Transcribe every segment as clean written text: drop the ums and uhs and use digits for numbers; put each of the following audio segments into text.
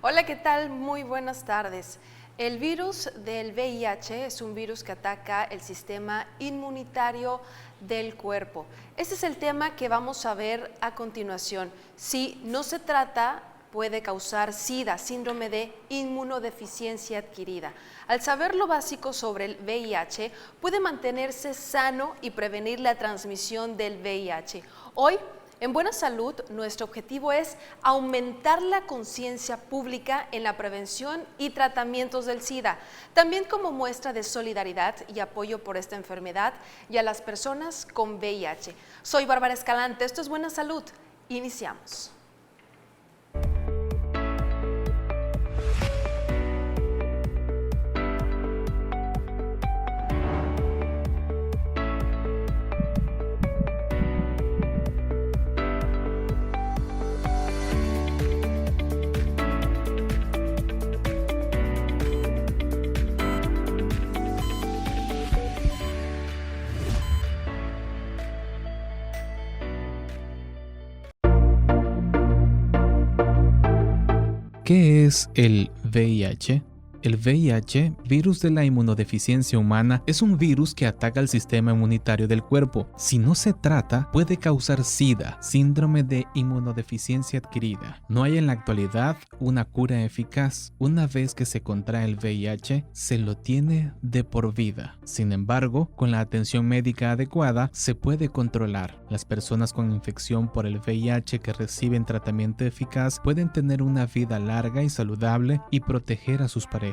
Hola, ¿qué tal? Muy buenas tardes. El virus del VIH es un virus que ataca el sistema inmunitario del cuerpo. Este es el tema que vamos a ver a continuación. Si no se trata, puede causar SIDA, síndrome de inmunodeficiencia adquirida. Al saber lo básico sobre el VIH, puede mantenerse sano y prevenir la transmisión del VIH. Hoy, en Buena Salud, nuestro objetivo es aumentar la conciencia pública en la prevención y tratamientos del SIDA, también como muestra de solidaridad y apoyo por esta enfermedad y a las personas con VIH. Soy Bárbara Escalante, esto es Buena Salud. Iniciamos. ¿Qué es el VIH? El VIH, virus de la inmunodeficiencia humana, es un virus que ataca el sistema inmunitario del cuerpo. Si no se trata, puede causar SIDA, síndrome de inmunodeficiencia adquirida. No hay en la actualidad una cura eficaz. Una vez que se contrae el VIH, se lo tiene de por vida. Sin embargo, con la atención médica adecuada, se puede controlar. Las personas con infección por el VIH que reciben tratamiento eficaz pueden tener una vida larga y saludable y proteger a sus parejas.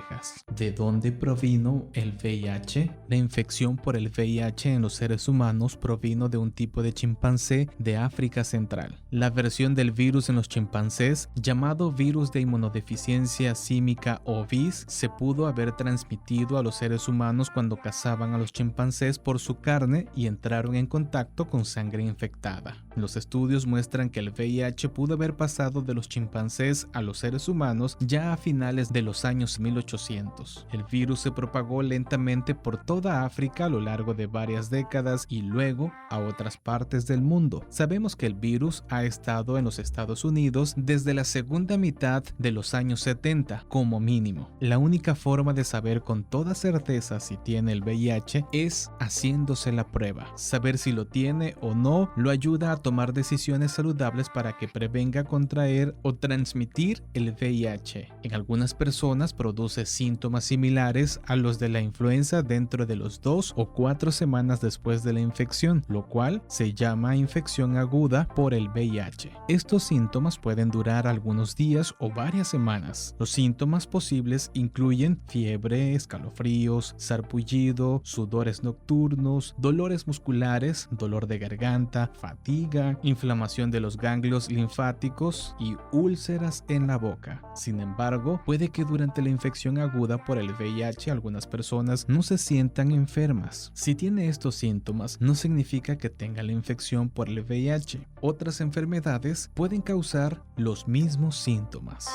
¿De dónde provino el VIH? La infección por el VIH en los seres humanos provino de un tipo de chimpancé de África Central. La versión del virus en los chimpancés, llamado virus de inmunodeficiencia símica o VIS, se pudo haber transmitido a los seres humanos cuando cazaban a los chimpancés por su carne y entraron en contacto con sangre infectada. Los estudios muestran que el VIH pudo haber pasado de los chimpancés a los seres humanos ya a finales de los años 1800. El virus se propagó lentamente por toda África a lo largo de varias décadas y luego a otras partes del mundo. Sabemos que el virus ha estado en los Estados Unidos desde la segunda mitad de los años 70 como mínimo. La única forma de saber con toda certeza si tiene el VIH es haciéndose la prueba. Saber si lo tiene o no lo ayuda a tomar decisiones saludables para que prevenga contraer o transmitir el VIH. En algunas personas produce síntomas similares a los de la influenza dentro de los 2 o 4 semanas después de la infección, lo cual se llama infección aguda por el VIH. Estos síntomas pueden durar algunos días o varias semanas. Los síntomas posibles incluyen fiebre, escalofríos, sarpullido, sudores nocturnos, dolores musculares, dolor de garganta, fatiga, inflamación de los ganglios linfáticos y úlceras en la boca. Sin embargo, puede que durante la infección aguda por el VIH algunas personas no se sientan enfermas. Si tiene estos síntomas, no significa que tenga la infección por el VIH. Otras enfermedades pueden causar los mismos síntomas.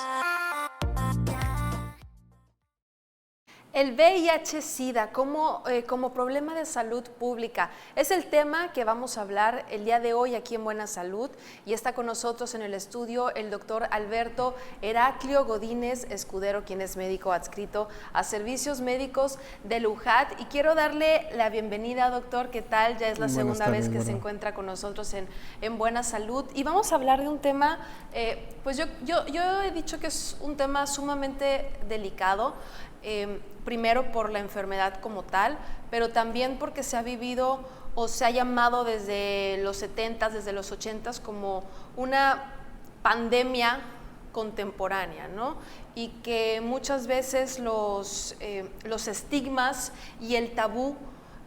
El VIH-Sida como problema de salud pública es el tema que vamos a hablar el día de hoy aquí en Buena Salud, y está con nosotros en el estudio el doctor Alberto Heraclio Godínez Escudero, quien es médico adscrito a Servicios Médicos del UJAT, y quiero darle la bienvenida, doctor. ¿Qué tal? Ya es la segunda vez que se encuentra con nosotros en Buena Salud, y vamos a hablar de un tema, pues yo he dicho que es un tema sumamente delicado. Primero por la enfermedad como tal, pero también porque se ha vivido o se ha llamado desde los 70s, desde los 80s como una pandemia contemporánea, ¿no? Y que muchas veces los estigmas y el tabú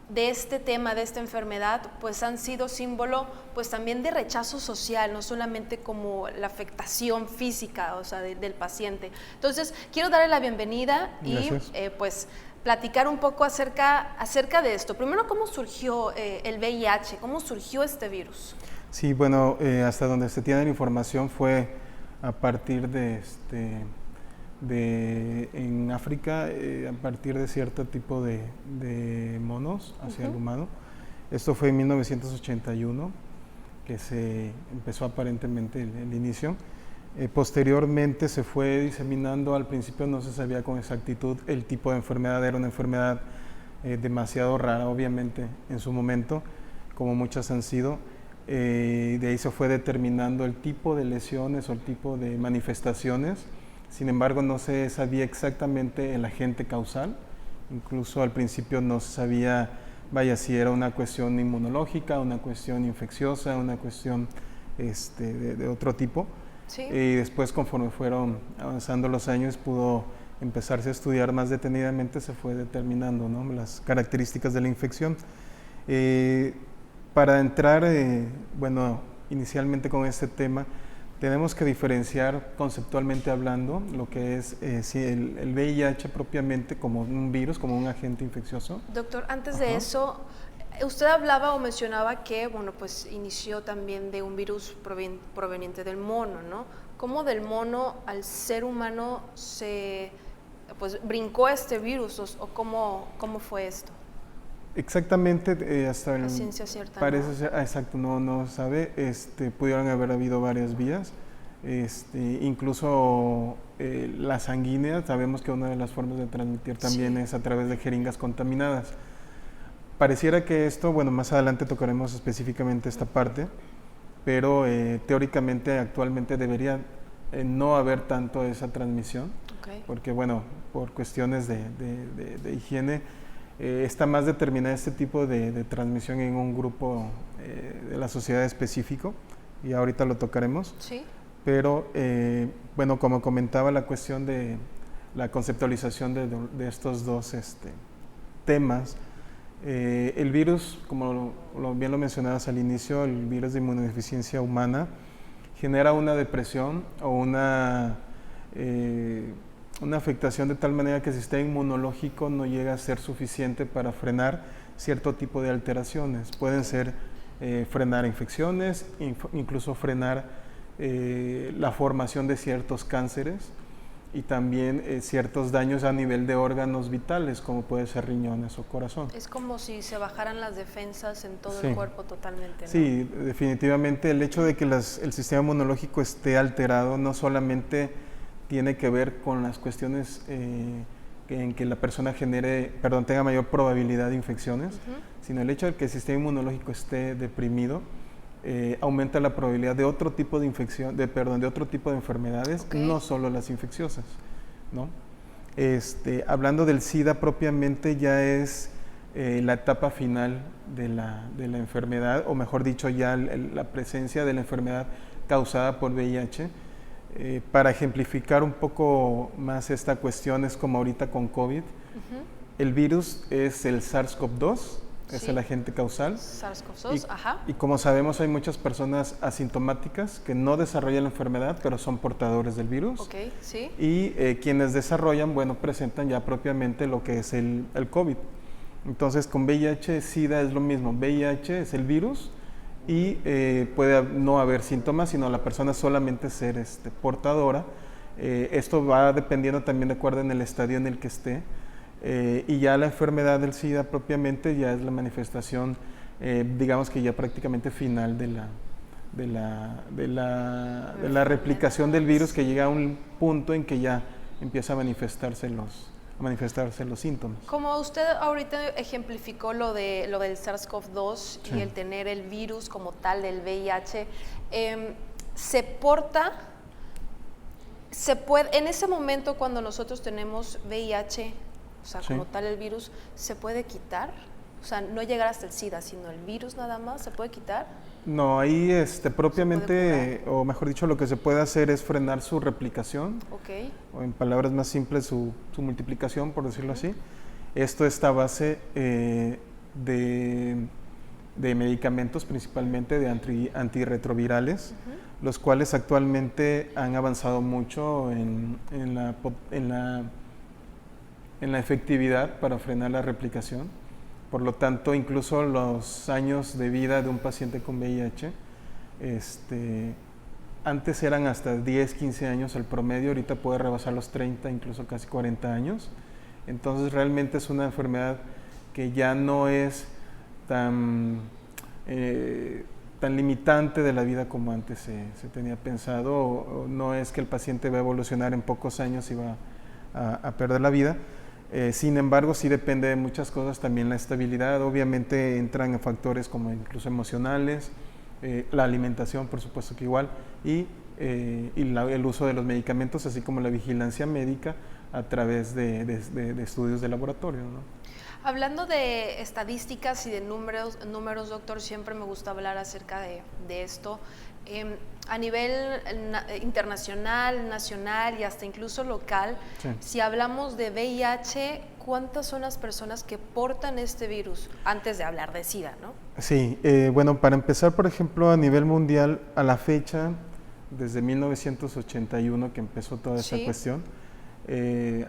de este tema, de esta enfermedad, pues han sido símbolo pues también de rechazo social, no solamente como la afectación física, o sea, del paciente. Entonces, quiero darle la bienvenida y pues platicar un poco acerca de esto. Primero, ¿cómo surgió el VIH? ¿Cómo surgió este virus? Sí, bueno, hasta donde se tiene la información fue a partir en África, a partir de cierto tipo de monos hacia el humano. Esto fue en 1981 que se empezó aparentemente el inicio. Posteriormente se fue diseminando, al principio no se sabía con exactitud el tipo de enfermedad, era una enfermedad demasiado rara obviamente en su momento, como muchas han sido. De ahí se fue determinando el tipo de lesiones o el tipo de manifestaciones. Sin embargo, no se sabía exactamente el agente causal. Incluso al principio no se sabía, vaya, si era una cuestión inmunológica, una cuestión infecciosa, una cuestión de otro tipo. Sí. Y después, conforme fueron avanzando los años, pudo empezarse a estudiar más detenidamente, se fue determinando, ¿no?, las características de la infección. Para entrar, bueno, inicialmente con este tema, tenemos que diferenciar conceptualmente hablando lo que es si el VIH propiamente como un virus, como un agente infeccioso. Doctor, antes de eso, usted hablaba o mencionaba que, bueno, pues inició también de un virus proveniente del mono, ¿no? ¿Cómo del mono al ser humano pues brincó este virus o cómo fue esto? Exactamente, hasta la ciencia cierta parece no. ser, exacto, no sabe, pudieron haber habido varias vías, incluso la sanguínea, sabemos que una de las formas de transmitir también es a través de jeringas contaminadas. Pareciera que esto, bueno, más adelante tocaremos específicamente esta parte, pero teóricamente actualmente debería no haber tanto esa transmisión, porque bueno, por cuestiones de higiene, está más determinada este tipo de transmisión en un grupo de la sociedad específico, y ahorita lo tocaremos. Sí. Pero, bueno, como comentaba, la cuestión de la conceptualización de estos dos temas, el virus, como bien lo mencionabas al inicio, el virus de inmunodeficiencia humana genera una depresión o una afectación de tal manera que el sistema inmunológico no llega a ser suficiente para frenar cierto tipo de alteraciones. Pueden ser frenar infecciones, incluso frenar la formación de ciertos cánceres y también ciertos daños a nivel de órganos vitales, como puede ser riñones o corazón. Es como si se bajaran las defensas en todo el cuerpo totalmente, ¿no? Sí, definitivamente el hecho de que el sistema inmunológico esté alterado no solamente tiene que ver con las cuestiones en que la persona tenga mayor probabilidad de infecciones, sino el hecho de que el sistema inmunológico esté deprimido aumenta la probabilidad de otro tipo de infección, de otro tipo de enfermedades, no solo las infecciosas, ¿no? Hablando del SIDA propiamente, ya es la etapa final de la enfermedad, o mejor dicho, ya la presencia de la enfermedad causada por VIH. Para ejemplificar un poco más esta cuestión, es como ahorita con COVID. El virus es el SARS-CoV-2, es el agente causal. SARS-CoV-2, y como sabemos, hay muchas personas asintomáticas que no desarrollan la enfermedad, pero son portadores del virus. Y quienes desarrollan, bueno, presentan ya propiamente lo que es el COVID. Entonces, con VIH, SIDA es lo mismo. VIH es el virus y puede no haber síntomas, sino la persona solamente ser portadora. Esto va dependiendo también de acuerdo en el estadio en el que esté. Y ya la enfermedad del SIDA propiamente ya es la manifestación, digamos que ya prácticamente final de la replicación del virus, que llega a un punto en que ya empieza a manifestarse los síntomas. Como usted ahorita ejemplificó lo del SARS-CoV-2 y el tener el virus como tal del VIH, en ese momento cuando nosotros tenemos VIH, o sea, como tal el virus, ¿se puede quitar? O sea, no llegar hasta el SIDA, sino el virus nada más, ¿se puede quitar? No, ahí propiamente, o mejor dicho, lo que se puede hacer es frenar su replicación, o en palabras más simples, su multiplicación, por decirlo así. Esto está a base de medicamentos, principalmente de antirretrovirales, los cuales actualmente han avanzado mucho en la efectividad para frenar la replicación. Por lo tanto, incluso los años de vida de un paciente con VIH, antes eran hasta 10, 15 años el promedio, ahorita puede rebasar los 30, incluso casi 40 años. Entonces, realmente es una enfermedad que ya no es tan tan limitante de la vida como antes se tenía pensado, o no es que el paciente va a evolucionar en pocos años y va a perder la vida. Sin embargo, sí depende de muchas cosas, también la estabilidad. Obviamente entran factores como incluso emocionales, la alimentación, por supuesto que igual, y el uso de los medicamentos, así como la vigilancia médica a través de estudios de laboratorio, ¿no? Hablando de estadísticas y de números, doctor, siempre me gusta hablar acerca de esto. A nivel internacional, nacional y hasta incluso local, Sí. si hablamos de VIH, ¿cuántas son las personas que portan este virus? Antes de hablar de SIDA, ¿no? Sí, bueno, para empezar, por ejemplo, a nivel mundial, a la fecha, desde 1981 que empezó toda esta Sí. cuestión,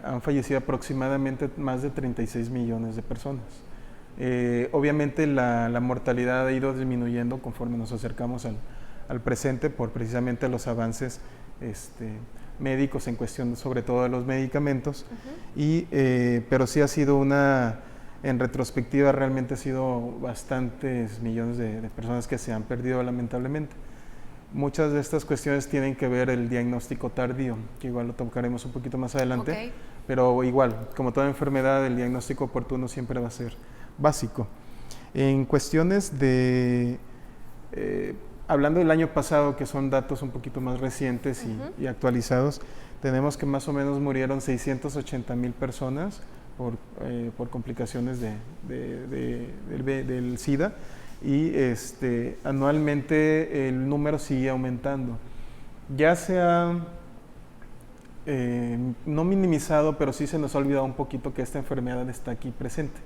han fallecido aproximadamente más de 36 millones de personas. Obviamente la mortalidad ha ido disminuyendo conforme nos acercamos al presente por precisamente los avances médicos en cuestión sobre todo de los medicamentos, pero sí ha sido en retrospectiva realmente ha sido bastantes millones de personas que se han perdido lamentablemente. Muchas de estas cuestiones tienen que ver el diagnóstico tardío, que igual lo tocaremos un poquito más adelante, Okay. pero igual, como toda enfermedad, el diagnóstico oportuno siempre va a ser básico. En cuestiones hablando del año pasado, que son datos un poquito más recientes y actualizados, tenemos que más o menos murieron 680,000 personas por complicaciones del SIDA, y anualmente el número sigue aumentando. Ya se ha no minimizado, pero sí se nos ha olvidado un poquito que esta enfermedad está aquí presente.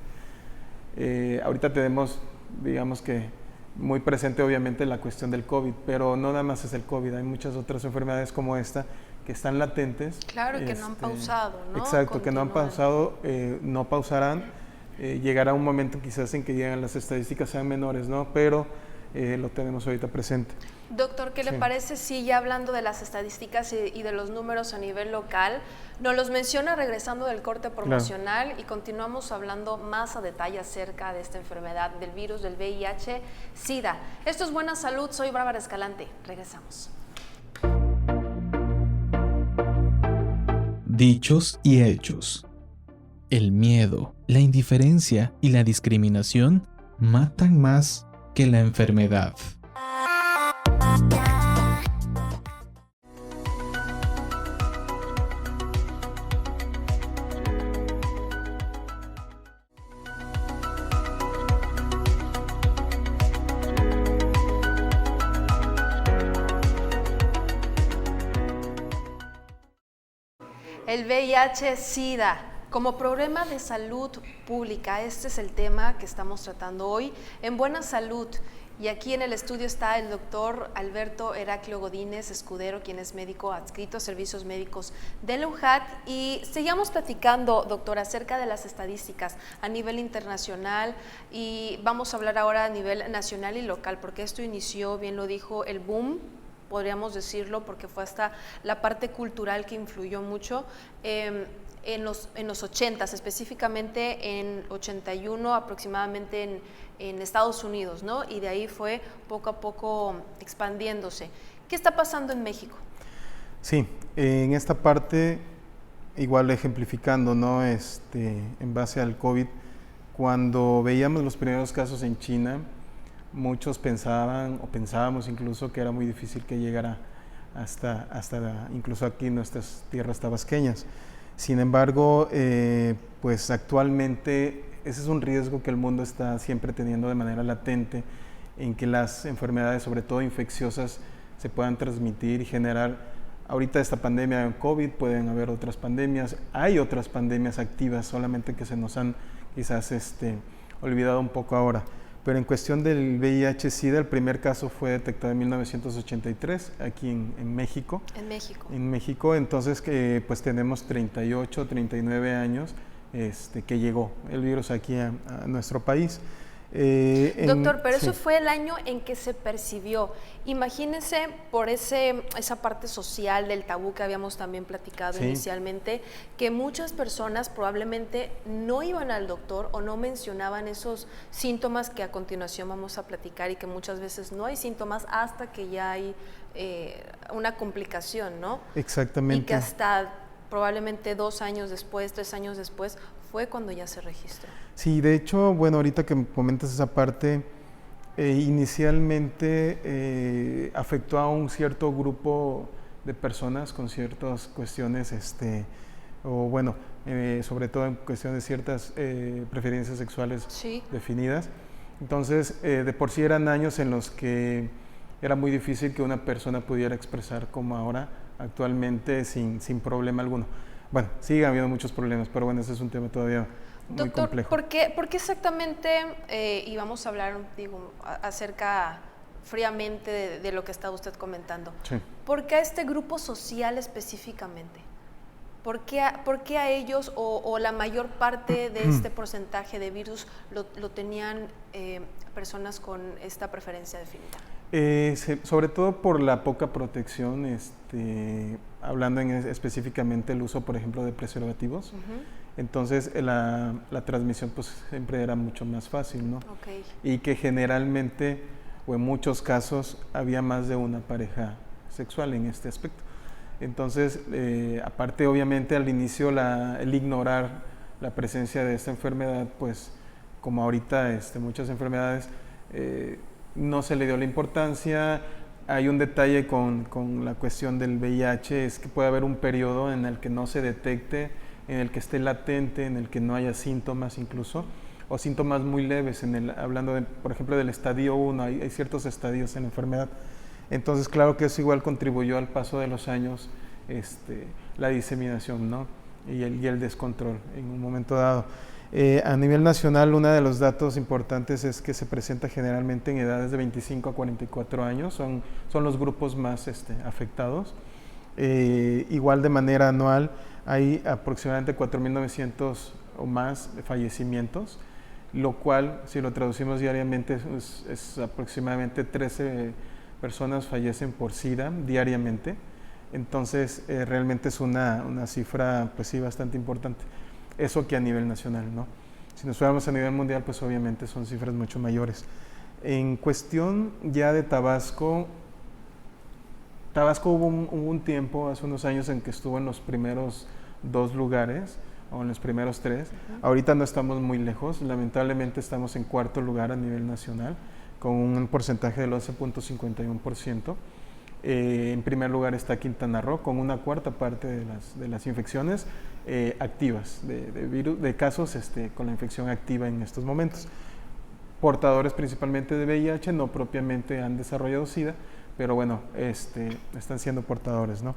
Ahorita tenemos, digamos que muy presente obviamente la cuestión del COVID, pero no nada más es el COVID, hay muchas otras enfermedades como esta que están latentes. Claro, que no han pausado, ¿no? Exacto, que no han pausado, no pausarán. Llegará un momento quizás en que llegan las estadísticas sean menores, ¿no? Pero lo tenemos ahorita presente. Doctor, ¿qué le parece si ya hablando de las estadísticas y de los números a nivel local, nos los menciona regresando del corte promocional? Claro. Y continuamos hablando más a detalle acerca de esta enfermedad, del virus del VIH-Sida. Esto es Buena Salud, soy Bárbara Escalante. Regresamos. Dichos y hechos. El miedo, la indiferencia y la discriminación matan más que la enfermedad. El VIH-Sida como problema de salud pública, este es el tema que estamos tratando hoy en Buena Salud. Y aquí en el estudio está el doctor Alberto Heraclio Godínez Escudero, quien es médico adscrito a Servicios Médicos de la UJAT. Y seguimos platicando, doctor, acerca de las estadísticas a nivel internacional, y vamos a hablar ahora a nivel nacional y local, porque esto inició, bien lo dijo, el boom, podríamos decirlo, porque fue hasta la parte cultural que influyó mucho en los 80s, específicamente en 81 aproximadamente en Estados Unidos, ¿no? Y de ahí fue poco a poco expandiéndose. ¿Qué está pasando en México? Sí, en esta parte, igual ejemplificando, ¿no? En base al COVID, cuando veíamos los primeros casos en China, muchos pensaban o pensábamos incluso que era muy difícil que llegara hasta incluso aquí en nuestras tierras tabasqueñas. Sin embargo, pues actualmente ese es un riesgo que el mundo está siempre teniendo de manera latente, en que las enfermedades, sobre todo infecciosas, se puedan transmitir y generar. Ahorita esta pandemia de COVID, pueden haber otras pandemias, hay otras pandemias activas, solamente que se nos han quizás olvidado un poco ahora. Pero en cuestión del VIH-Sida, el primer caso fue detectado en 1983, aquí en México. En México. En México, entonces pues tenemos 38, 39 años que llegó el virus aquí a nuestro país. Doctor, pero sí. eso fue el año en que se percibió. Imagínese por esa parte social del tabú que habíamos también platicado Sí. inicialmente, que muchas personas probablemente no iban al doctor o no mencionaban esos síntomas que a continuación vamos a platicar, y que muchas veces no hay síntomas hasta que ya hay una complicación, ¿no? Exactamente. Y que hasta probablemente 2 años después, 3 años después, fue cuando ya se registró. Sí, de hecho, bueno, ahorita que comentas esa parte, inicialmente afectó a un cierto grupo de personas con ciertas cuestiones, o bueno, sobre todo en cuestión de ciertas preferencias sexuales Sí. definidas. Entonces, de por sí eran años en los que era muy difícil que una persona pudiera expresar como ahora, actualmente, sin problema alguno. Bueno, sigue habiendo muchos problemas, pero bueno, ese es un tema todavía muy Doctor, complejo. ¿por qué exactamente, y vamos a hablar, digo, acerca fríamente de lo que está usted comentando, Sí. ¿por qué a este grupo social específicamente? ¿Por qué a ellos o la mayor parte de este porcentaje de virus lo tenían personas con esta preferencia definida? Sobre todo por la poca protección, hablando específicamente el uso, por ejemplo, de preservativos. Entonces la transmisión pues siempre era mucho más fácil, ¿no? Okay. Y que generalmente, o en muchos casos, había más de una pareja sexual en este aspecto. Entonces, aparte obviamente al inicio el ignorar la presencia de esta enfermedad, pues como ahorita muchas enfermedades, no se le dio la importancia. Hay un detalle con la cuestión del VIH, es que puede haber un periodo en el que no se detecte, en el que esté latente, en el que no haya síntomas incluso, o síntomas muy leves, hablando por ejemplo del estadio 1, hay ciertos estadios en la enfermedad. Entonces, claro que eso igual contribuyó al paso de los años, la diseminación, ¿no? y el descontrol en un momento dado. A nivel nacional, uno de los datos importantes es que se presenta generalmente en edades de 25 a 44 años, son los grupos más afectados. Igual de manera anual hay aproximadamente 4.900 o más fallecimientos, lo cual, si lo traducimos diariamente, es aproximadamente 13 personas fallecen por SIDA diariamente. Entonces, realmente es una cifra, pues sí, bastante importante. Eso que a nivel nacional, ¿no? Si nos fuéramos a nivel mundial, pues obviamente son cifras mucho mayores. En cuestión ya de Tabasco hubo un tiempo, hace unos años, en que estuvo en los primeros 2 lugares, o en los primeros 3. Ahorita no estamos muy lejos, lamentablemente estamos en 4º lugar a nivel nacional, con un porcentaje del 11.51%. En primer lugar está Quintana Roo, con una 1/4 parte de las infecciones activas, de casos con la infección activa en estos momentos. Portadores principalmente de VIH, no propiamente han desarrollado SIDA, pero bueno, están siendo portadores, ¿no?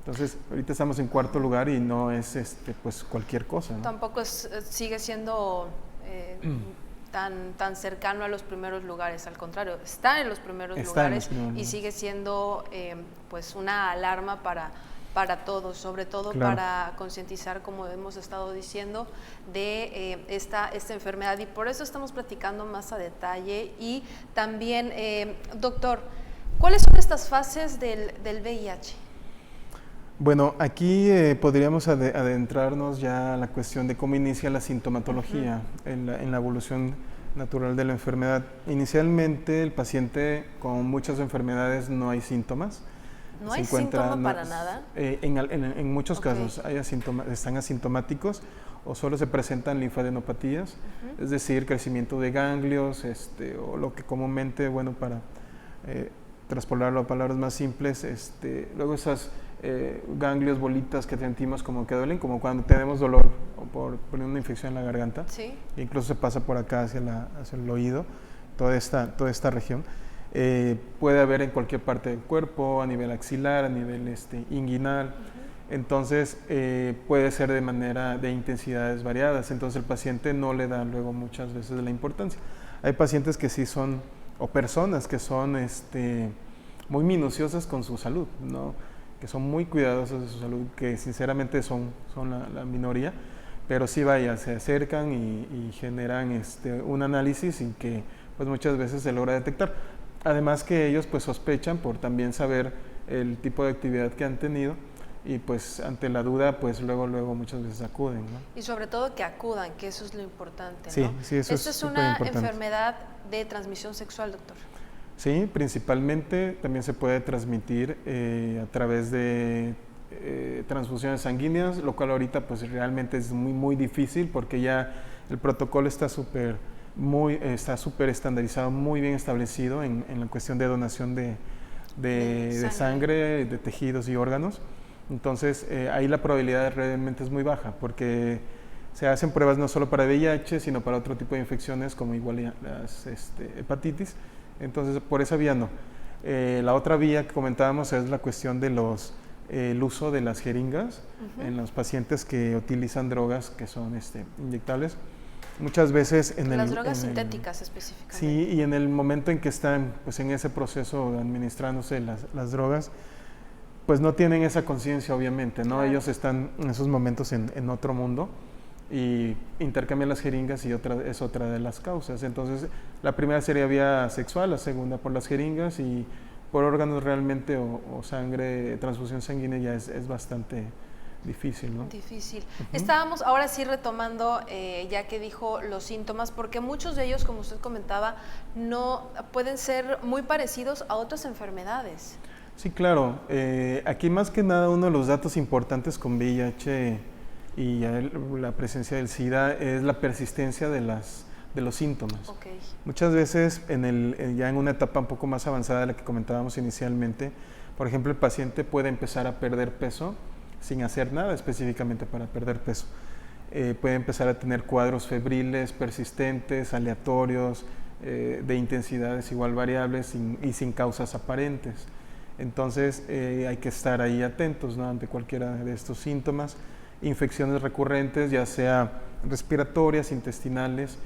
Entonces, ahorita estamos en 4º lugar y no es pues cualquier cosa, ¿no? Tampoco sigue siendo tan cercano a los primeros lugares, al contrario, está en los primeros lugares y sigue siendo pues una alarma para todos, sobre todo claro, para concientizar, como hemos estado diciendo, de esta enfermedad, y por eso estamos platicando más a detalle. Y también, doctor, ¿cuáles son estas fases del VIH? Bueno, aquí podríamos adentrarnos ya a la cuestión de cómo inicia la sintomatología en la evolución natural de la enfermedad. Inicialmente, el paciente con muchas enfermedades no hay síntomas. ¿No hay síntoma para nada? En muchos casos están asintomáticos, o solo se presentan linfadenopatías, es decir, crecimiento de ganglios, o lo que comúnmente, bueno, para traspolarlo a palabras más simples, luego esas ganglios, bolitas que sentimos como que duelen, como cuando tenemos dolor o por una infección en la garganta. ¿Sí? Incluso se pasa por acá hacia el oído, toda esta región. Puede haber en cualquier parte del cuerpo, a nivel axilar, a nivel inguinal. Entonces puede ser de intensidades variadas, entonces el paciente no le da luego muchas veces la importancia. Hay pacientes que sí son, o personas que son muy minuciosas con su salud, ¿no? Que son muy cuidadosas de su salud, que sinceramente son la minoría, pero sí vaya, se acercan y generan un análisis sin que pues muchas veces se logra detectar. Además que ellos pues sospechan por también saber el tipo de actividad que han tenido y pues ante la duda pues luego muchas veces acuden, ¿no? Y sobre todo que acudan, que eso es lo importante, Sí, ¿no? sí, eso Esta es es una superimportante. enfermedad de transmisión sexual, doctor. Sí, principalmente también se puede transmitir a través de transfusiones sanguíneas, lo cual ahorita pues realmente es muy difícil porque ya el protocolo está súper estandarizado, muy bien establecido en la cuestión de donación de sangre, de tejidos y órganos. Entonces ahí la probabilidad realmente es muy baja porque se hacen pruebas no solo para VIH, sino para otro tipo de infecciones como igual las hepatitis. Entonces por esa vía no. La otra vía que comentábamos es la cuestión de el uso de las jeringas en los pacientes que utilizan drogas que son inyectables. Muchas veces las drogas sintéticas específicamente. Sí, y en el momento en que están pues, en ese proceso administrándose las drogas, pues no tienen esa conciencia obviamente, ¿no? Claro. Ellos están en esos momentos en otro mundo y intercambian las jeringas y es otra de las causas. Entonces, la primera sería vía sexual, la segunda por las jeringas y por órganos realmente o sangre, transfusión sanguínea ya es bastante difícil, ¿no? Difícil. Estábamos ahora sí retomando, ya que dijo los síntomas, porque muchos de ellos, como usted comentaba, no pueden ser muy parecidos a otras enfermedades. Sí, claro. Aquí más que nada uno de los datos importantes con VIH y la presencia del SIDA es la persistencia de los síntomas. Okay. Muchas veces ya en una etapa un poco más avanzada de la que comentábamos inicialmente, por ejemplo, el paciente puede empezar a perder peso sin hacer nada específicamente para perder peso. Puede empezar a tener cuadros febriles, persistentes, aleatorios, de intensidades igual variables y sin causas aparentes. Entonces hay que estar ahí atentos, ¿no? Ante cualquiera de estos síntomas. Infecciones recurrentes, ya sea respiratorias, intestinales,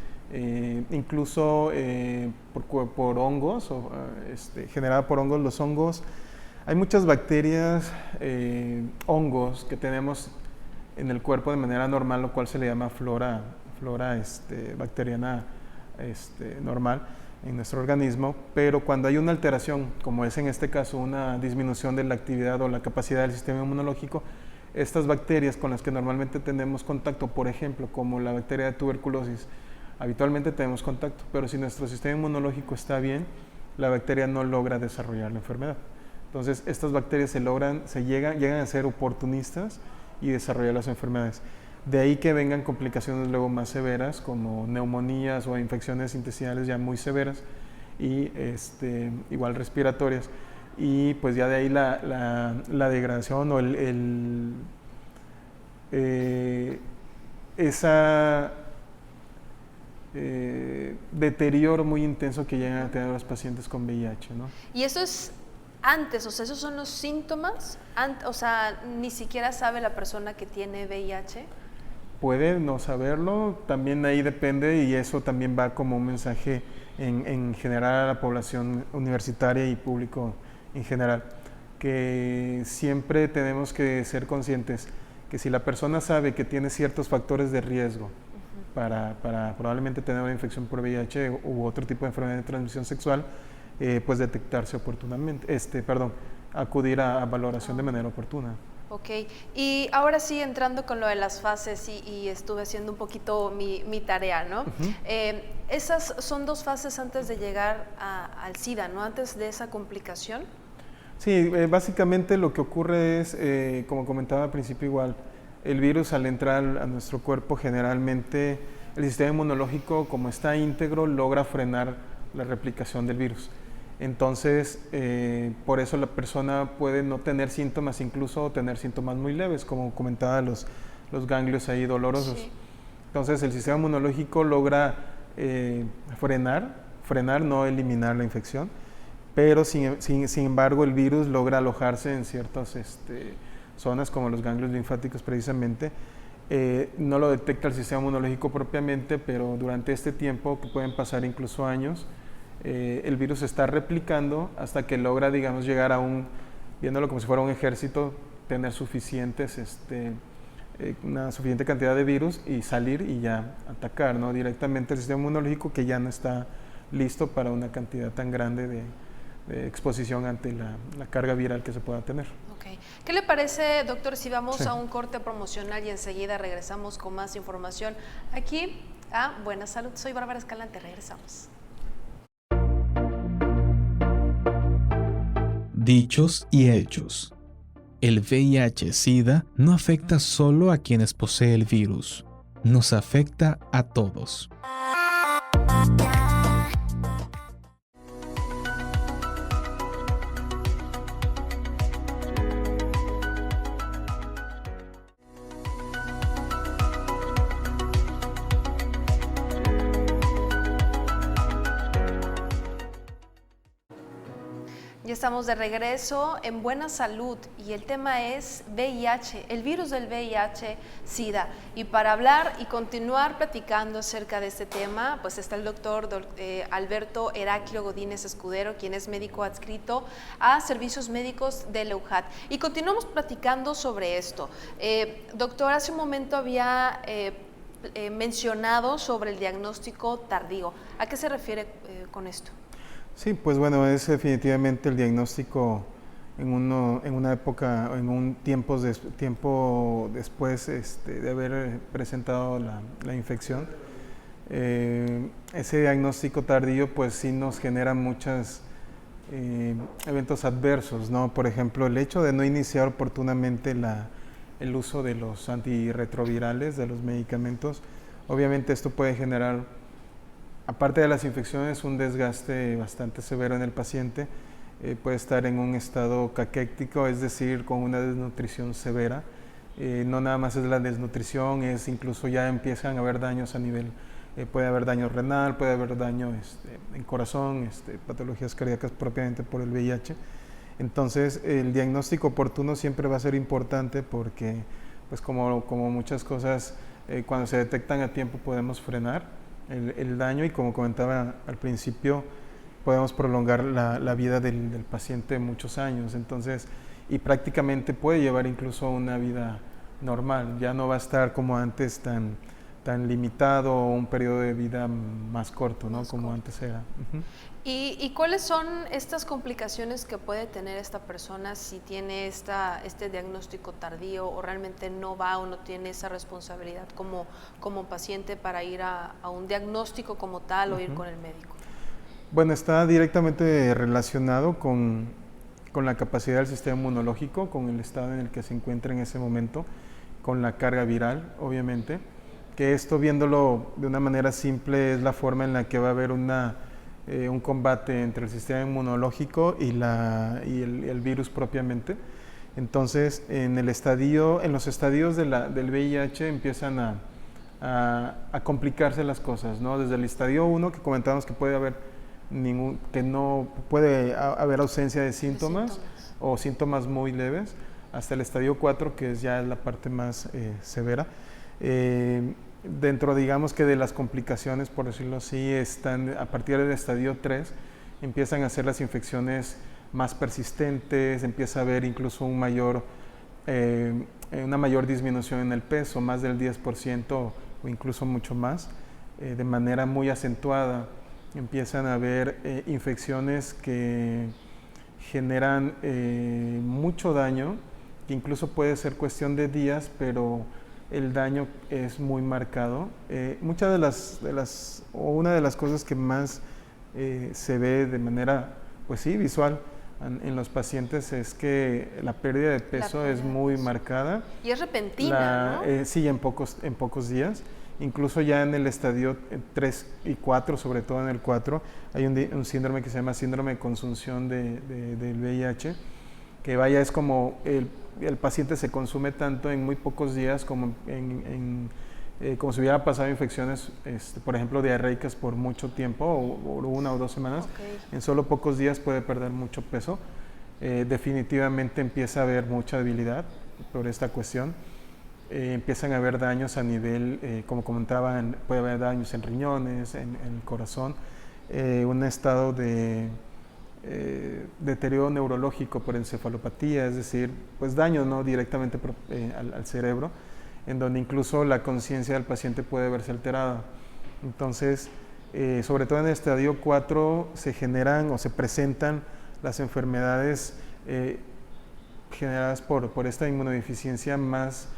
incluso por hongos, generada por hongos. Los hongos, hay muchas bacterias, hongos que tenemos en el cuerpo de manera normal, lo cual se le llama flora bacteriana normal en nuestro organismo, pero cuando hay una alteración, como es en este caso una disminución de la actividad o la capacidad del sistema inmunológico, estas bacterias con las que normalmente tenemos contacto, por ejemplo, como la bacteria de tuberculosis, habitualmente tenemos contacto, pero si nuestro sistema inmunológico está bien, la bacteria no logra desarrollar la enfermedad. Entonces, estas bacterias llegan a ser oportunistas y desarrollar las enfermedades. De ahí que vengan complicaciones luego más severas, como neumonías o infecciones intestinales ya muy severas y igual respiratorias. Y pues ya de ahí la degradación o esa deterioro muy intenso que llegan a tener los pacientes con VIH, ¿no? Y eso es antes, o sea, esos son los síntomas, o sea, ni siquiera sabe la persona que tiene VIH. Puede no saberlo, también ahí depende y eso también va como un mensaje en general a la población universitaria y público en general, que siempre tenemos que ser conscientes que si la persona sabe que tiene ciertos factores de riesgo para probablemente tener una infección por VIH u otro tipo de enfermedad de transmisión sexual, pues detectarse oportunamente, acudir a valoración de manera oportuna. Ok, y ahora sí entrando con lo de las fases y estuve haciendo un poquito mi tarea, ¿no? Esas son 2 fases antes de llegar al SIDA, ¿no? Antes de esa complicación. Sí, básicamente lo que ocurre es, como comentaba al principio igual, el virus al entrar a nuestro cuerpo generalmente el sistema inmunológico como está íntegro logra frenar la replicación del virus. Entonces, por eso la persona puede no tener síntomas, incluso tener síntomas muy leves, como comentaba los ganglios ahí dolorosos. Sí. Entonces, el sistema inmunológico logra frenar, no eliminar la infección, pero sin embargo el virus logra alojarse en ciertas zonas como los ganglios linfáticos precisamente. No lo detecta el sistema inmunológico propiamente, pero durante este tiempo, que pueden pasar incluso años, el virus se está replicando hasta que logra, digamos, llegar a viéndolo como si fuera un ejército, tener suficientes una suficiente cantidad de virus y salir y ya atacar, ¿no? Directamente el sistema inmunológico, que ya no está listo para una cantidad tan grande de exposición ante la carga viral que se pueda tener. Okay. ¿Qué le parece, doctor, si vamos Sí. a un corte promocional y enseguida regresamos con más información aquí a Buena Salud? Soy Bárbara Escalante, regresamos. Dichos y hechos. El VIH-Sida no afecta solo a quienes poseen el virus, nos afecta a todos. Ya estamos de regreso en Buena Salud y el tema es VIH, el virus del VIH-Sida. Y para hablar y continuar platicando acerca de este tema, pues está el doctor Alberto Heraclio Godínez Escudero, quien es médico adscrito a Servicios Médicos de la UJAT. Y continuamos platicando sobre esto. Doctor, hace un momento había mencionado sobre el diagnóstico tardío. ¿A qué se refiere con esto? Sí, pues bueno, es definitivamente el diagnóstico en una época, en un tiempo después de haber presentado la infección. Ese diagnóstico tardío pues sí nos genera muchos eventos adversos, ¿no? Por ejemplo, el hecho de no iniciar oportunamente el uso de los antirretrovirales, de los medicamentos, obviamente esto puede generar, aparte de las infecciones, un desgaste bastante severo en el paciente. Puede estar en un estado caquéctico, es decir, con una desnutrición severa. No nada más es la desnutrición, es incluso ya empiezan a haber daños a nivel, puede haber daño renal, puede haber daño en corazón, patologías cardíacas propiamente por el VIH. Entonces, el diagnóstico oportuno siempre va a ser importante porque, pues como muchas cosas, cuando se detectan a tiempo podemos frenar el daño y, como comentaba al principio, podemos prolongar la vida del paciente muchos años. Entonces, y prácticamente puede llevar incluso una vida normal, ya no va a estar como antes tan limitado, o un periodo de vida más corto, ¿no? Como antes era. Uh-huh. ¿Y cuáles son estas complicaciones que puede tener esta persona si tiene este diagnóstico tardío, o realmente no va o no tiene esa responsabilidad como paciente para ir a un diagnóstico como tal o ir con el médico? Bueno, está directamente relacionado con la capacidad del sistema inmunológico, con el estado en el que se encuentra en ese momento, con la carga viral, obviamente, que esto, viéndolo de una manera simple, es la forma en la que va a haber un combate entre el sistema inmunológico y el virus propiamente. Entonces, en los estadios del VIH empiezan a complicarse las cosas, ¿no? Desde el estadio 1, que comentábamos que no puede haber ausencia de síntomas o síntomas muy leves, hasta el estadio 4, que ya es la parte más severa. Dentro, digamos que de las complicaciones, por decirlo así, están a partir del estadio 3, empiezan a ser las infecciones más persistentes, empieza a haber incluso una mayor disminución en el peso, más del 10% o incluso mucho más, de manera muy acentuada. Empiezan a haber infecciones que generan mucho daño, que incluso puede ser cuestión de días, pero el daño es muy marcado. Una de las cosas que más se ve de manera, pues sí, visual en los pacientes es que la pérdida de peso es muy marcada. Y es repentina, ¿no? Sí, en pocos días. Incluso ya en el estadio 3 y 4, sobre todo en el 4, hay un síndrome que se llama síndrome de consunción del VIH, que es como el paciente se consume tanto en muy pocos días como como si hubiera pasado infecciones, por ejemplo, diarreicas por mucho tiempo, o 1 o 2 semanas. Okay. En solo pocos días puede perder mucho peso. Definitivamente empieza a haber mucha debilidad por esta cuestión. Empiezan a haber daños a nivel, como comentaba, puede haber daños en riñones, en el corazón, un estado de deterioro neurológico por encefalopatía, es decir, pues daño no directamente al cerebro. en donde incluso la conciencia del paciente puede verse alterada. Entonces, sobre todo en el estadio 4 se generan o se presentan las enfermedades generadas por esta inmunodeficiencia más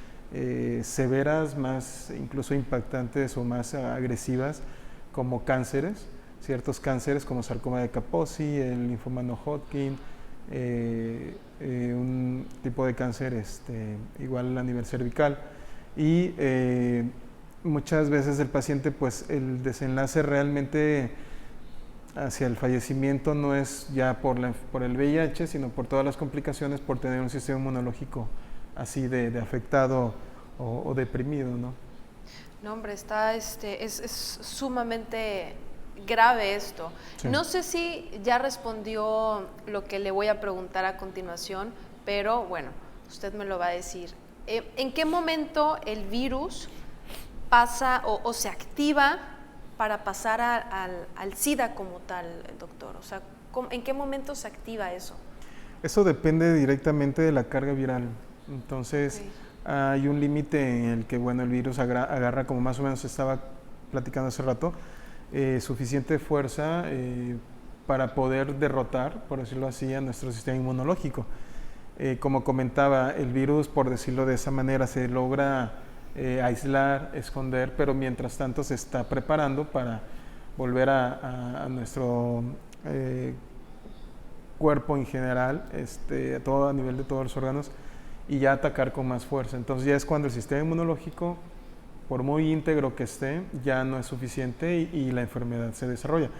severas, más incluso impactantes o más agresivas, como cánceres, ciertos cánceres como sarcoma de Kaposi, el linfoma no Hodgkin, un tipo de cáncer igual a nivel cervical. Y muchas veces el paciente, pues el desenlace realmente hacia el fallecimiento no es ya por el VIH, sino por todas las complicaciones, por tener un sistema inmunológico así de afectado o deprimido, ¿no? No, hombre, es sumamente grave esto. Sí. No sé si ya respondió lo que le voy a preguntar a continuación, pero bueno, usted me lo va a decir. ¿En qué momento el virus pasa o se activa para pasar al SIDA como tal, doctor? O sea, ¿en qué momento se activa eso? Eso depende directamente de la carga viral. Entonces, hay un límite en el que, bueno, el virus agarra, como más o menos estaba platicando hace rato, suficiente fuerza para poder derrotar, por decirlo así, a nuestro sistema inmunológico. Como comentaba, el virus, por decirlo de esa manera, se logra aislar, esconder, pero mientras tanto se está preparando para volver a nuestro cuerpo en general, a nivel de todos los órganos, y ya atacar con más fuerza. Entonces ya es cuando el sistema inmunológico, por muy íntegro que esté, ya no es suficiente y la enfermedad se desarrolla.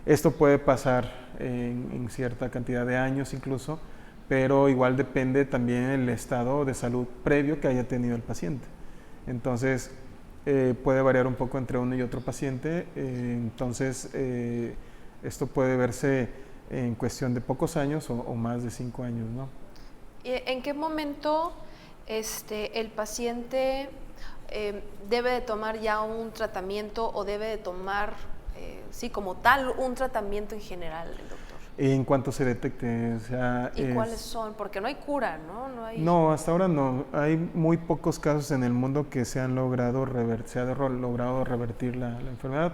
Esto puede pasar en cierta cantidad de años incluso, pero igual depende también el estado de salud previo que haya tenido el paciente. Entonces puede variar un poco entre uno y otro paciente, entonces esto puede verse en cuestión de pocos años o más de 5 años, ¿no? ¿En qué momento el paciente debe de tomar ya un tratamiento o debe de tomar, sí, como tal, un tratamiento en general, doctor? En cuanto se detecte, o sea... ¿Y cuáles son? Porque no hay cura, ¿no? No, hasta ahora no. Hay muy pocos casos en el mundo que se han logrado logrado revertir la enfermedad.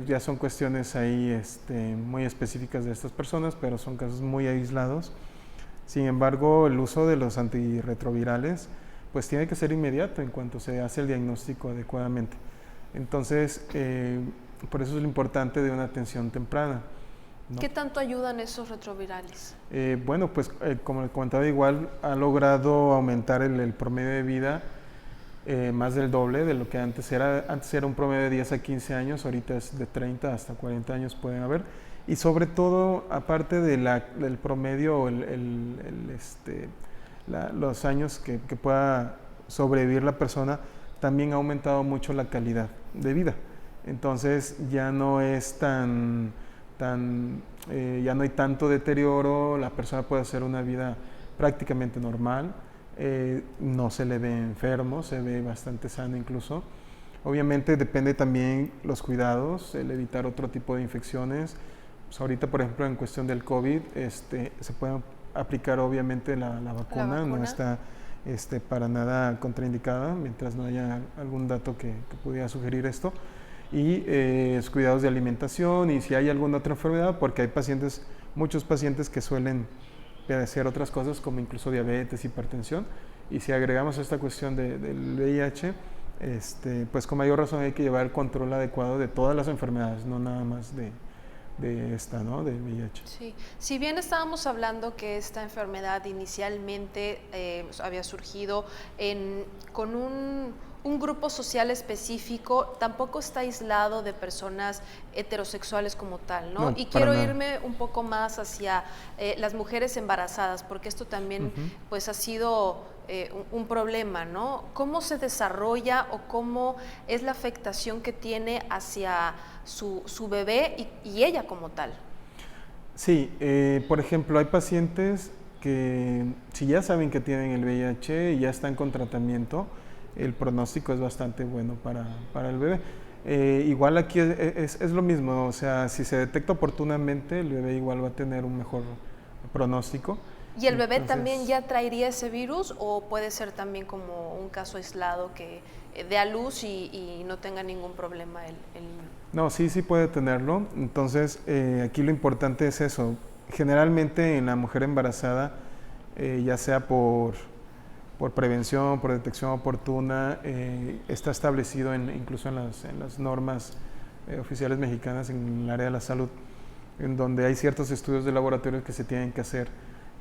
Ya son cuestiones ahí muy específicas de estas personas, pero son casos muy aislados. Sin embargo, el uso de los antirretrovirales pues tiene que ser inmediato en cuanto se hace el diagnóstico adecuadamente. Entonces, por eso es lo importante de una atención temprana, ¿no? ¿Qué tanto ayudan esos retrovirales? Bueno, pues como le comentaba, igual ha logrado aumentar el promedio de vida más del doble de lo que antes era. Antes era un promedio de 10 a 15 años, ahorita es de 30 hasta 40 años pueden haber. Y sobre todo, aparte del promedio, los años que pueda sobrevivir la persona, también ha aumentado mucho la calidad de vida. Entonces ya no es ya no hay tanto deterioro, la persona puede hacer una vida prácticamente normal, no se le ve enfermo, se ve bastante sano incluso. Obviamente depende también los cuidados, el evitar otro tipo de infecciones. Pues ahorita, por ejemplo, en cuestión del COVID, se puede aplicar obviamente la vacuna, no está para nada contraindicada, mientras no haya algún dato que pudiera sugerir esto. Y los cuidados de alimentación, y si hay alguna otra enfermedad, porque hay muchos pacientes que suelen padecer otras cosas, como incluso diabetes, hipertensión, y si agregamos esta cuestión del VIH, pues con mayor razón hay que llevar el control adecuado de todas las enfermedades, no nada más de esta, ¿no? Del VIH. Sí, si bien estábamos hablando que esta enfermedad inicialmente había surgido con un grupo social específico, tampoco está aislado de personas heterosexuales como tal, ¿no? No, y quiero para nada. irme un poco más hacia las mujeres embarazadas, porque esto también pues ha sido un problema, ¿no? ¿Cómo se desarrolla o cómo es la afectación que tiene hacia su bebé y ella como tal? Sí, por ejemplo, hay pacientes que si ya saben que tienen el VIH y ya están con tratamiento, el pronóstico es bastante bueno para el bebé. Igual aquí es lo mismo, o sea, si se detecta oportunamente, el bebé igual va a tener un mejor pronóstico. ¿Y el bebé Entonces, también ya traería ese virus o puede ser también como un caso aislado que dé a luz y no tenga ningún problema el niño? No, sí, sí puede tenerlo. Entonces, aquí lo importante es eso. Generalmente en la mujer embarazada, ya sea por prevención, por detección oportuna, está establecido incluso en las normas oficiales mexicanas en el área de la salud, en donde hay ciertos estudios de laboratorio que se tienen que hacer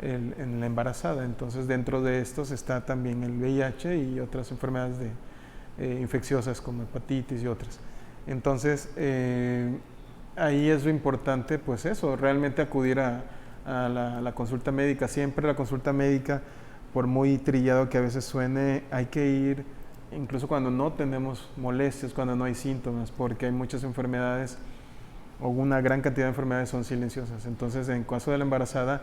en la embarazada. Entonces, dentro de estos está también el VIH y otras enfermedades infecciosas como hepatitis y otras. Entonces, ahí es lo importante, pues eso, realmente acudir a la consulta médica. Siempre la consulta médica, por muy trillado que a veces suene, hay que ir incluso cuando no tenemos molestias, cuando no hay síntomas, porque hay muchas enfermedades o una gran cantidad de enfermedades son silenciosas. Entonces, en caso de la embarazada,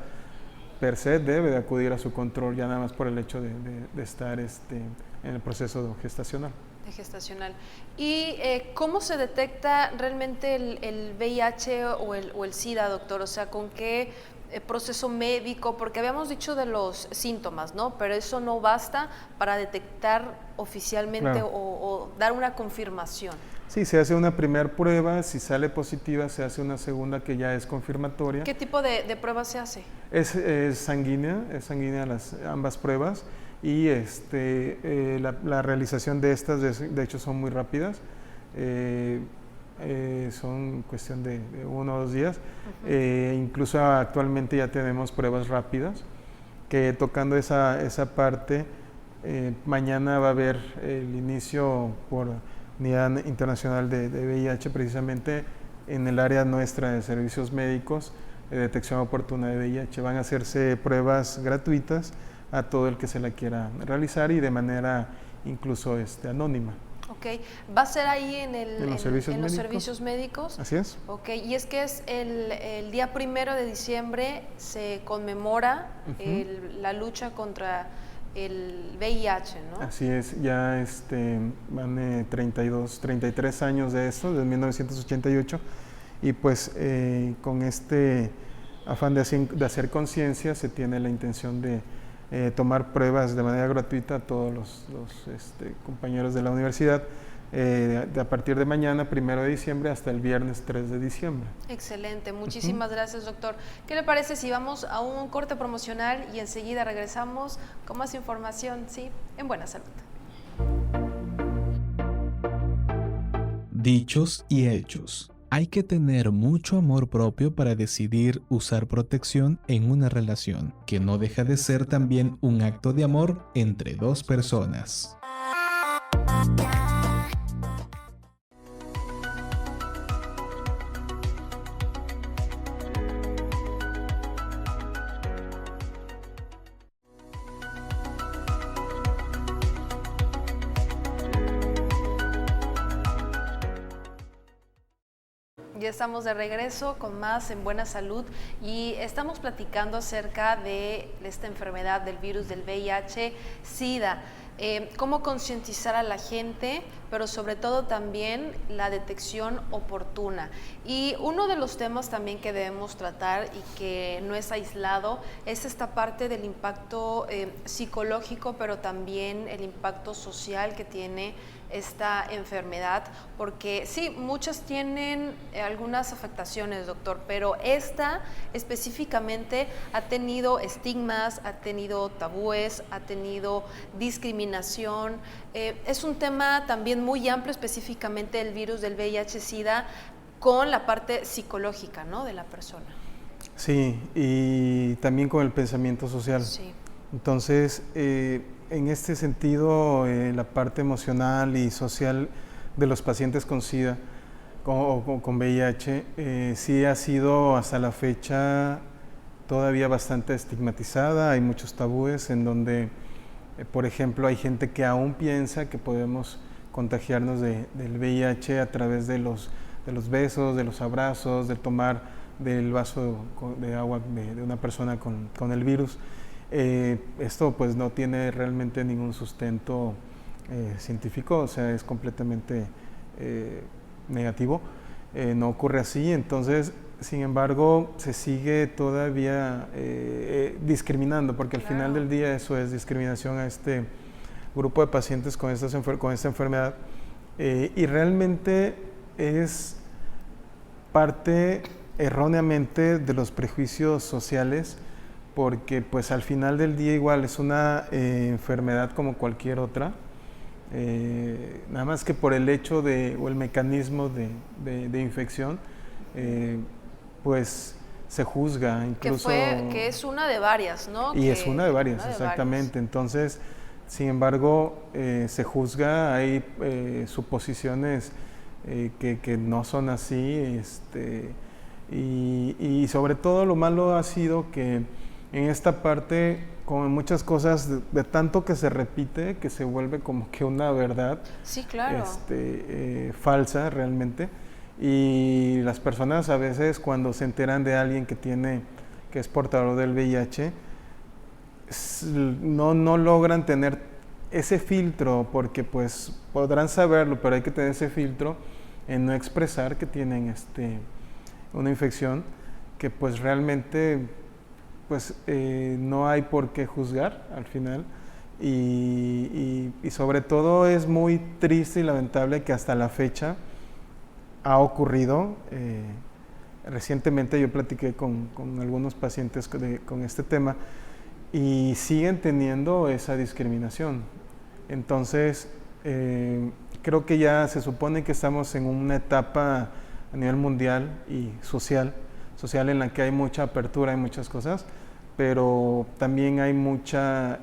per se debe de acudir a su control ya nada más por el hecho de estar en el proceso gestacional. Gestacional. ¿Y cómo se detecta realmente el VIH o el SIDA, doctor? O sea, ¿con qué proceso médico? Porque habíamos dicho de los síntomas, ¿no? Pero eso no basta para detectar oficialmente, claro, o dar una confirmación. Sí, se hace una primera prueba, si sale positiva se hace una segunda que ya es confirmatoria. ¿Qué tipo de prueba se hace? Es sanguínea ambas pruebas. Y la realización de estas, de hecho, son muy rápidas, son cuestión de 1 o 2 días. Incluso actualmente ya tenemos pruebas rápidas, que tocando esa parte, mañana va a haber el inicio por Unidad Internacional de VIH, precisamente en el área nuestra de servicios médicos, de detección oportuna de VIH. Van a hacerse pruebas gratuitas a todo el que se la quiera realizar y de manera incluso anónima. Ok, ¿va a ser ahí en los servicios médicos? Así es. Ok, y es que es el día 1 de diciembre se conmemora la lucha contra el VIH, ¿no? Así es, ya van 33 años de esto, desde 1988, y pues con este afán de hacer conciencia se tiene la intención de tomar pruebas de manera gratuita a todos los compañeros de la universidad a partir de mañana, 1 de diciembre, hasta el viernes 3 de diciembre. Excelente, muchísimas gracias, doctor. ¿Qué le parece si vamos a un corte promocional y enseguida regresamos con más información, sí, en Buena Salud? Dichos y hechos. Hay que tener mucho amor propio para decidir usar protección en una relación, que no deja de ser también un acto de amor entre dos personas. Ya estamos de regreso con más en Buena Salud y estamos platicando acerca de esta enfermedad del virus del VIH-Sida. Cómo concientizar a la gente, pero sobre todo también la detección oportuna. Y uno de los temas también que debemos tratar y que no es aislado es esta parte del impacto psicológico, pero también el impacto social que tiene esta enfermedad, porque sí, muchas tienen algunas afectaciones, doctor, pero esta específicamente ha tenido estigmas, ha tenido tabúes, ha tenido discriminación. Es un tema también muy amplio, específicamente el virus del VIH-Sida, con la parte psicológica, ¿no?, de la persona. Sí, y también con el pensamiento social. Sí. Entonces, en este sentido, la parte emocional y social de los pacientes con SIDA o con VIH sí ha sido hasta la fecha todavía bastante estigmatizada. Hay muchos tabúes en donde, por ejemplo, hay gente que aún piensa que podemos contagiarnos del VIH a través de los besos, de los abrazos, de tomar del vaso de agua de una persona con el virus. Esto pues no tiene realmente ningún sustento científico, o sea, es completamente negativo, no ocurre así. Entonces sin embargo, se sigue todavía discriminando, porque al final del día eso es discriminación a este grupo de pacientes con esta enfermedad, y realmente es parte erróneamente de los prejuicios sociales, porque pues al final del día igual es una enfermedad como cualquier otra, nada más que por el hecho o el mecanismo de infección, pues se juzga incluso. Que es una de varias, ¿no? Y es una de varias, exactamente. Entonces, sin embargo, se juzga, hay suposiciones que no son así, y sobre todo lo malo ha sido que en esta parte, como en muchas cosas, de tanto que se repite, que se vuelve como que una verdad, sí, claro, falsa realmente, y las personas a veces cuando se enteran de alguien que es portador del VIH, no logran tener ese filtro, porque pues podrán saberlo, pero hay que tener ese filtro en no expresar que tienen una infección, que pues realmente pues no hay por qué juzgar al final, y sobre todo es muy triste y lamentable que hasta la fecha ha ocurrido. Recientemente yo platiqué con algunos pacientes con este tema y siguen teniendo esa discriminación. Entonces, creo que ya se supone que estamos en una etapa a nivel mundial y social en la que hay mucha apertura, hay muchas cosas, pero también hay mucha,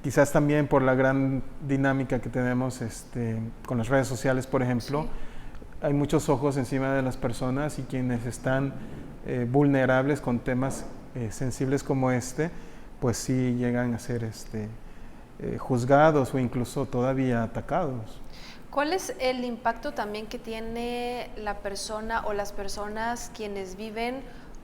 quizás también por la gran dinámica que tenemos con las redes sociales, por ejemplo, sí, hay muchos ojos encima de las personas, y quienes están vulnerables con temas sensibles como pues sí llegan a ser juzgados o incluso todavía atacados. ¿Cuál es el impacto también que tiene la persona o las personas quienes viven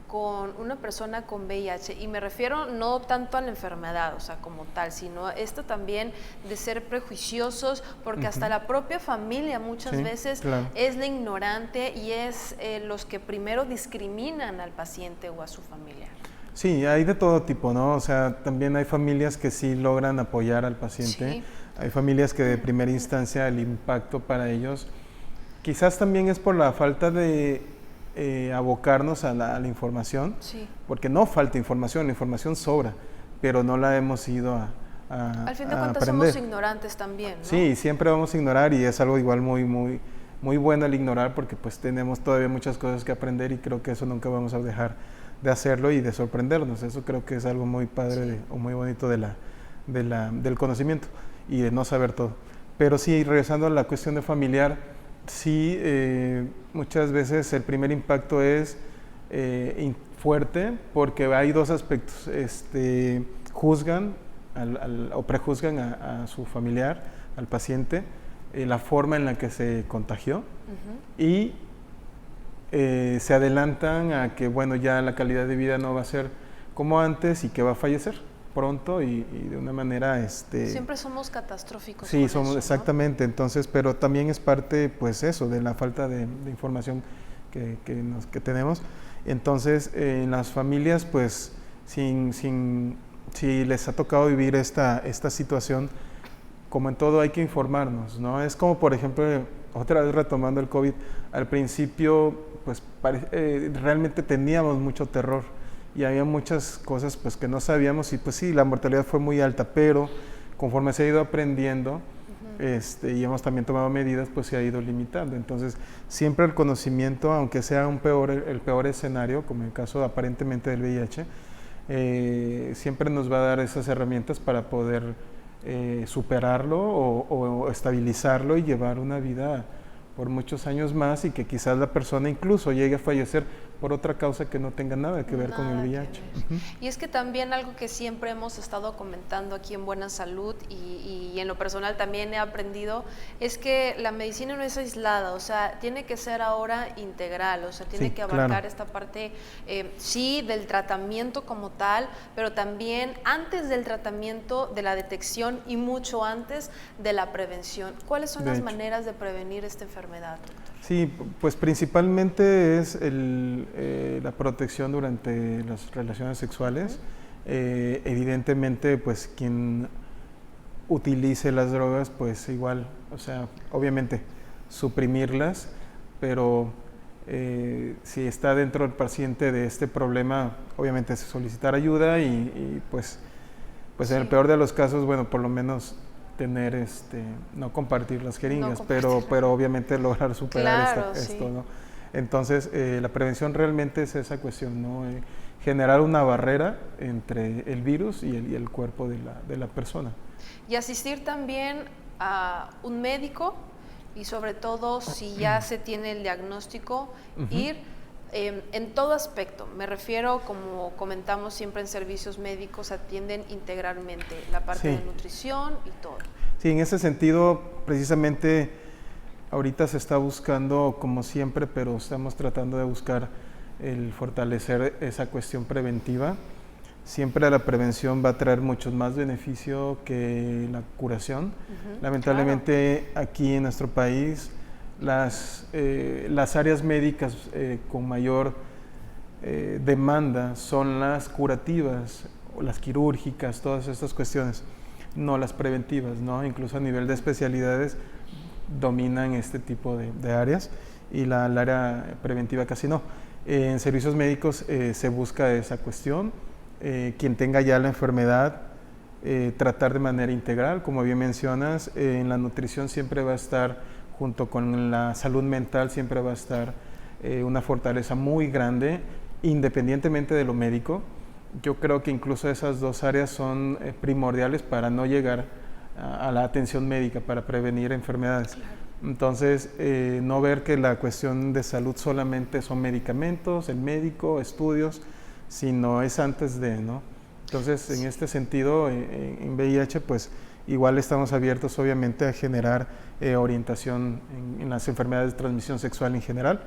con una persona con VIH? Y me refiero no tanto a la enfermedad, o sea, como tal, sino esto también de ser prejuiciosos, porque hasta la propia familia muchas veces es la ignorante y es los que primero discriminan al paciente o a su familia. Sí, hay de todo tipo, ¿no? O sea, también hay familias que sí logran apoyar al paciente. Sí. Hay familias que de primera instancia el impacto para ellos quizás también es por la falta de abocarnos a la información, sí, porque no falta información, la información sobra, pero no la hemos ido al fin de cuentas somos ignorantes también, ¿no? Sí, siempre vamos a ignorar, y es algo igual muy bueno el ignorar, porque pues tenemos todavía muchas cosas que aprender, y creo que eso nunca vamos a dejar de hacerlo y de sorprendernos. Eso creo que es algo muy padre, sí, o muy bonito del conocimiento y de no saber todo. Pero sí, regresando a la cuestión de familiar, sí, muchas veces el primer impacto es fuerte, porque hay dos aspectos. Juzgan o prejuzgan a su familiar, al paciente, la forma en la que se contagió, y se adelantan a que, bueno, ya la calidad de vida no va a ser como antes y que va a fallecer pronto y de una manera... Siempre somos catastróficos. Sí, somos eso, exactamente, ¿no? Entonces, pero también es parte, pues eso, de la falta de información que tenemos. Entonces, en las familias, pues, si les ha tocado vivir esta situación, como en todo hay que informarnos, ¿no? Es como, por ejemplo, otra vez retomando el COVID, al principio, pues, realmente teníamos mucho terror, y había muchas cosas pues que no sabíamos, y pues sí, la mortalidad fue muy alta, pero conforme se ha ido aprendiendo y hemos también tomado medidas, pues se ha ido limitando. Entonces, siempre el conocimiento, aunque sea el peor escenario, como en el caso aparentemente del VIH, siempre nos va a dar esas herramientas para poder superarlo o estabilizarlo y llevar una vida por muchos años más, y que quizás la persona incluso llegue a fallecer por otra causa que no tenga nada que ver con el VIH. Y es que también algo que siempre hemos estado comentando aquí en Buena Salud y en lo personal también he aprendido, es que la medicina no es aislada, o sea, tiene que ser ahora integral, o sea, tiene que abarcar esta parte, sí, del tratamiento como tal, pero también antes del tratamiento, de la detección y mucho antes de la prevención. ¿Cuáles son las maneras de prevenir esta enfermedad, doctor? Sí, pues principalmente es la protección durante las relaciones sexuales. Evidentemente, pues quien utilice las drogas, pues igual, o sea, obviamente suprimirlas, pero si está dentro del paciente de este problema, obviamente solicitar ayuda y pues en el peor de los casos, bueno, por lo menos tener no compartir las jeringas, pero obviamente lograr superar esto, ¿no? Entonces, la prevención realmente es esa cuestión, ¿no? Generar una barrera entre el virus y el cuerpo de la persona. Y asistir también a un médico y sobre todo si ya se tiene el diagnóstico, ir en todo aspecto. Me refiero, como comentamos siempre en servicios médicos, atienden integralmente la parte de nutrición y todo. Sí, en ese sentido, precisamente ahorita se está buscando, como siempre, pero estamos tratando de buscar el fortalecer esa cuestión preventiva. Siempre la prevención va a traer muchos más beneficio que la curación. Lamentablemente aquí en nuestro país las áreas médicas con mayor demanda son las curativas, o las quirúrgicas, todas estas cuestiones, no las preventivas, ¿no? Incluso a nivel de especialidades dominan este tipo de áreas y la área preventiva casi no. En servicios médicos se busca esa cuestión. Quien tenga ya la enfermedad, tratar de manera integral, como bien mencionas, en la nutrición siempre va a estar, junto con la salud mental, siempre va a estar una fortaleza muy grande, independientemente de lo médico. Yo creo que incluso esas dos áreas son primordiales para no llegar a la atención médica, para prevenir enfermedades. Entonces, no ver que la cuestión de salud solamente son medicamentos, el médico, estudios, sino es antes de, ¿no? Entonces, en este sentido, en VIH, pues igual estamos abiertos obviamente a generar orientación en las enfermedades de transmisión sexual en general.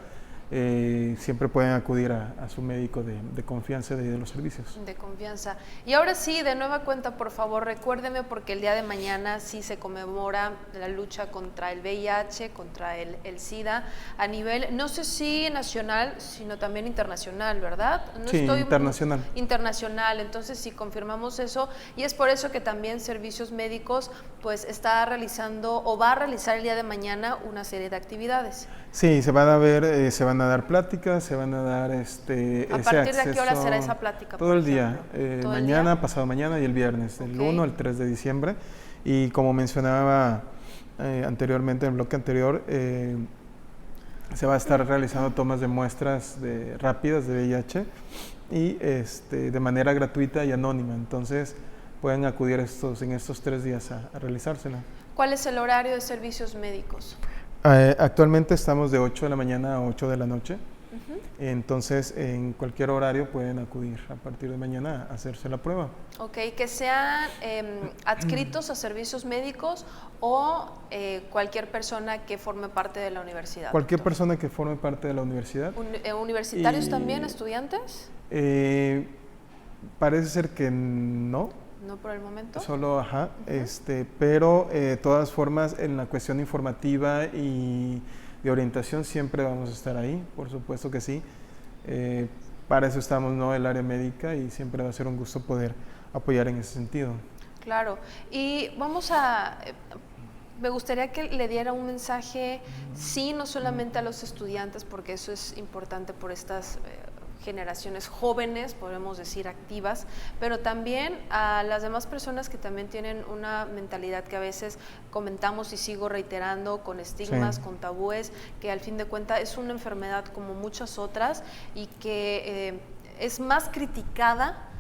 Siempre pueden acudir a su médico de confianza de los servicios. De confianza. Y ahora sí, de nueva cuenta, por favor, recuérdeme, porque el día de mañana sí se conmemora la lucha contra el VIH, contra el SIDA, a nivel, no sé si nacional, sino también internacional, ¿verdad? No sí, internacional. Internacional, entonces sí confirmamos eso, y es por eso que también Servicios Médicos pues está realizando o va a realizar el día de mañana una serie de actividades. Sí, se van a ver, se van a dar pláticas, se van a dar ¿A partir de qué hora será esa plática? Todo el día, mañana, el día, pasado mañana y el viernes, el 1 al 3 de diciembre. Y como mencionaba anteriormente, en el bloque anterior, se va a estar realizando tomas de muestras rápidas de VIH y de manera gratuita y anónima. Entonces pueden acudir en estos 3 días a realizársela. ¿Cuál es el horario de Servicios Médicos? Actualmente estamos de 8 de la mañana a 8 de la noche. Entonces, en cualquier horario pueden acudir a partir de mañana a hacerse la prueba. Ok, que sean adscritos a servicios médicos o cualquier persona que forme parte de la universidad. Cualquier persona que forme parte de la universidad. ¿Universitarios también, estudiantes? Parece ser que no. ¿No por el momento? Solo, pero de todas formas en la cuestión informativa y de orientación siempre vamos a estar ahí, por supuesto que sí. Para eso estamos, ¿no? El área médica, y siempre va a ser un gusto poder apoyar en ese sentido. Claro, y me gustaría que le diera un mensaje, sí, no solamente a los estudiantes, porque eso es importante por estas generaciones jóvenes, podemos decir activas, pero también a las demás personas que también tienen una mentalidad que a veces comentamos y sigo reiterando, con estigmas, con tabúes, que al fin de cuentas es una enfermedad como muchas otras y que es más criticada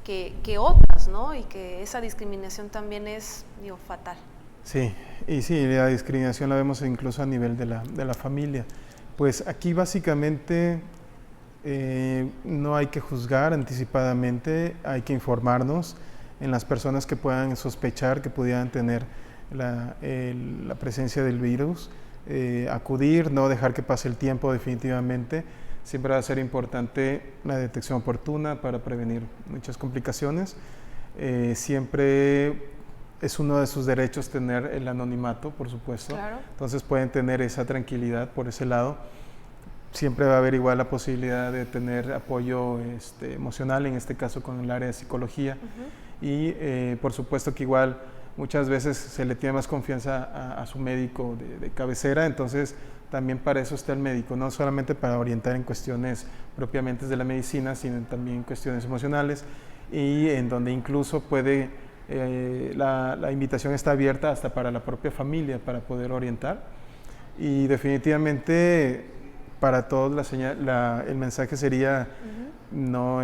que otras, ¿no? Y que esa discriminación también es, fatal. Sí, y sí, la discriminación la vemos incluso a nivel de la familia. Pues aquí básicamente No hay que juzgar anticipadamente, hay que informarnos en las personas que puedan sospechar que pudieran tener la presencia del virus, acudir, no dejar que pase el tiempo definitivamente. Siempre va a ser importante la detección oportuna para prevenir muchas complicaciones. Siempre es uno de sus derechos tener el anonimato, por supuesto. Claro. Entonces pueden tener esa tranquilidad por ese lado. Siempre va a haber igual la posibilidad de tener apoyo emocional, en este caso con el área de psicología. Y por supuesto que igual muchas veces se le tiene más confianza a su médico de cabecera, entonces también para eso está el médico, no solamente para orientar en cuestiones propiamente de la medicina, sino también en cuestiones emocionales, y en donde incluso puede, la invitación está abierta hasta para la propia familia para poder orientar. Y definitivamente para todos el mensaje sería no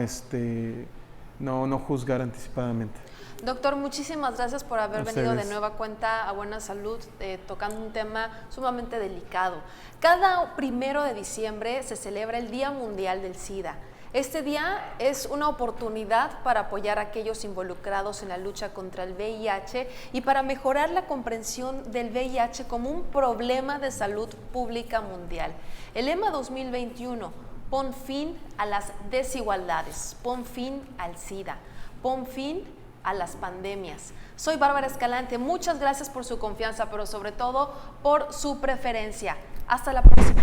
juzgar anticipadamente. Doctor, muchísimas gracias por haber venido de nueva cuenta a Buena Salud, tocando un tema sumamente delicado. Cada 1 de diciembre se celebra el Día Mundial del SIDA. Este día es una oportunidad para apoyar a aquellos involucrados en la lucha contra el VIH y para mejorar la comprensión del VIH como un problema de salud pública mundial. El lema 2021, pon fin a las desigualdades, pon fin al SIDA, pon fin a las pandemias. Soy Bárbara Escalante, muchas gracias por su confianza, pero sobre todo por su preferencia. Hasta la próxima.